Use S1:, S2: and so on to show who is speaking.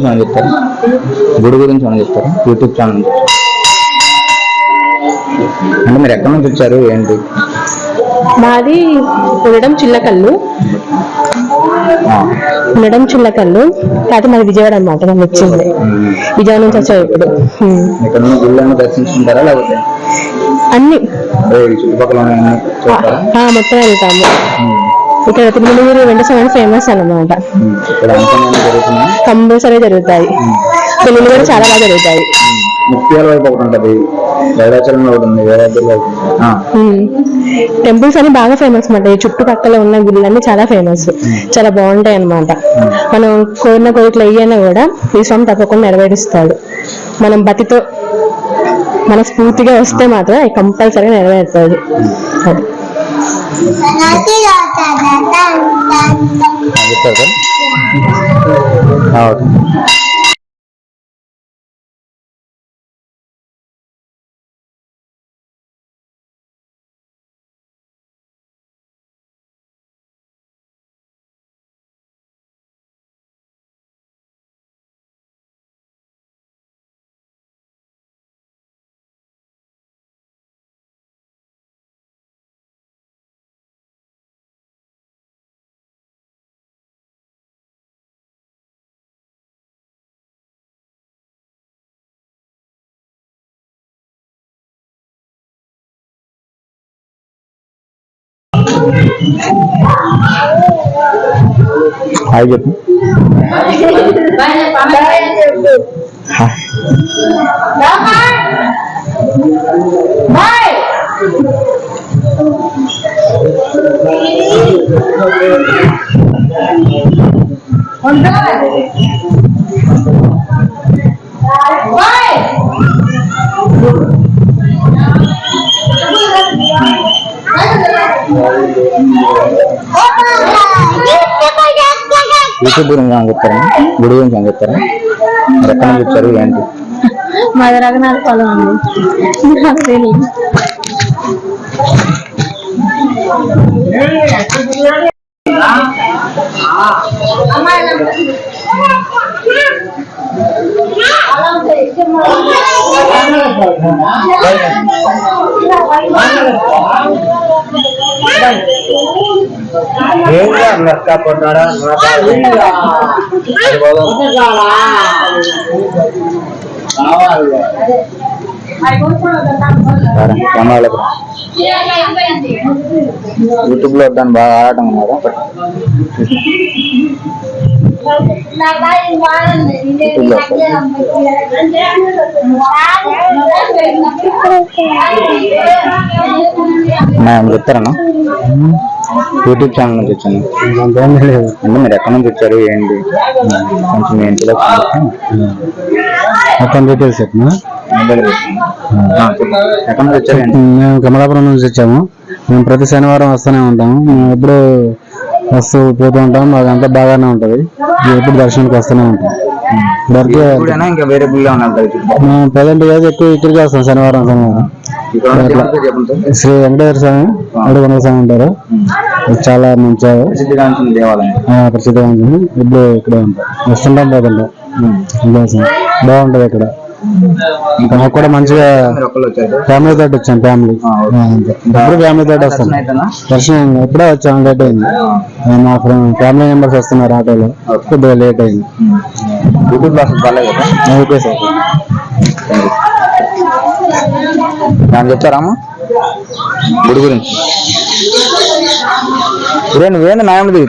S1: గురించి అని చెప్తారు, గుడి గురించి అని చెప్తారు. యూట్యూబ్ ఛానల్ నుంచి అంటే మీరు ఎక్కడి నుంచి వచ్చారు ఏంటి?
S2: మాది ఉండడం చిల్లకల్లు, కాకపోతే మాది విజయవాడ అనమాట. మేము వచ్చింది విజయవాడ నుంచి వచ్చాము. ఇప్పుడు
S1: గుళ్ళని దర్శించుకుంటారా లేకపోతే
S2: అన్ని
S1: చుట్టుపక్కల
S2: మొత్తం వెళ్తాము. ఇక్కడ తిరుమలగిరి వెంకటేశ్వర ఫేమస్ అన్నమాట. కంపల్సరీ జరుగుతాయి, పెళ్ళిళ్ళు కూడా చాలా బాగా జరుగుతాయి.
S1: ముఖ్యాల వైపు ఒకటి ఉంటుంది, వేదాచలంలో ఒకటి ఉంది, వేదాచలంలో
S2: టెంపుల్స్ అన్ని బాగా ఫేమస్ అన్నమాట. ఈ చుట్టుపక్కల ఉన్న గుళ్ళన్నీ చాలా ఫేమస్, చాలా బాగుంటాయి అన్నమాట. మనం కోరిన కోరికలు అయ్యానా కూడా ఈ స్వామి తప్పకుండా నెరవేరుస్తాడు. మనం భక్తితో మనస్ఫూర్తిగా వస్తే మాత్రం అది కంపల్సరీగా నెరవేరుతాడు.
S1: హాయ్ చెప్పు. యూట్యూబ్ గురించి అని చెప్తారా, గుడి గురించి అని చెప్తారా, ఎక్కడ నుంచి వచ్చారు ఏంటి?
S2: మాది రఘునాథ పొలం అండి.
S1: యూట్యూబ్ లో దాన్ని బాగా ఆడటం ఉన్నారా? చెప్తారన్నా, యూట్యూబ్ ఛానల్ నుంచి వచ్చాను. అంటే మీరు ఎక్కడి నుంచి వచ్చారు ఏంటి కొంచెం మీ ఇంట్లో
S3: మొత్తం డీటెయిల్స్ చెప్పినా.
S1: ఎక్కడి నుంచి వచ్చారు?
S3: మేము కమలాపురం నుంచి వచ్చాము. మేము ప్రతి శనివారం వస్తూనే ఉంటాము. మేము ఎప్పుడు వస్తూ పోతూ ఉంటాం. మాకు అంతా బాగానే ఉంటది. ఎప్పుడు దర్శనానికి వస్తూనే ఉంటాం.
S1: ఇంకా వేరే గుళ్ళో
S3: మేము ప్రజెంట్ గా ఎక్కువ ఇక్కడికి వస్తాం. శనివారం శ్రీ వెంకటేశ్వర స్వామి అడుగున స్వామి ఉంటారు. చాలా మంచిగా ప్రసిద్ధిగాంచింది. ఇప్పుడు ఇక్కడే ఉంటాం, వస్తుంటాం పోతుంటాం. బాగుంటది ఇక్కడ. నాకు కూడా మంచిగా ఫ్యామిలీ తోటి వచ్చాను. ఎప్పుడు ఫ్యామిలీ తోటి వస్తాను. దర్శనం ఎప్పుడే వచ్చాము, లేట్ అయింది. మా ఫ్యామిలీ మెంబర్స్ వస్తున్నారు ఆటోలో, కొద్దిగా లేట్ అయింది. Okay sir.
S1: నాకు చెప్తారామా గుడి గురించి? ఇదే నువ్వేంది నాయమది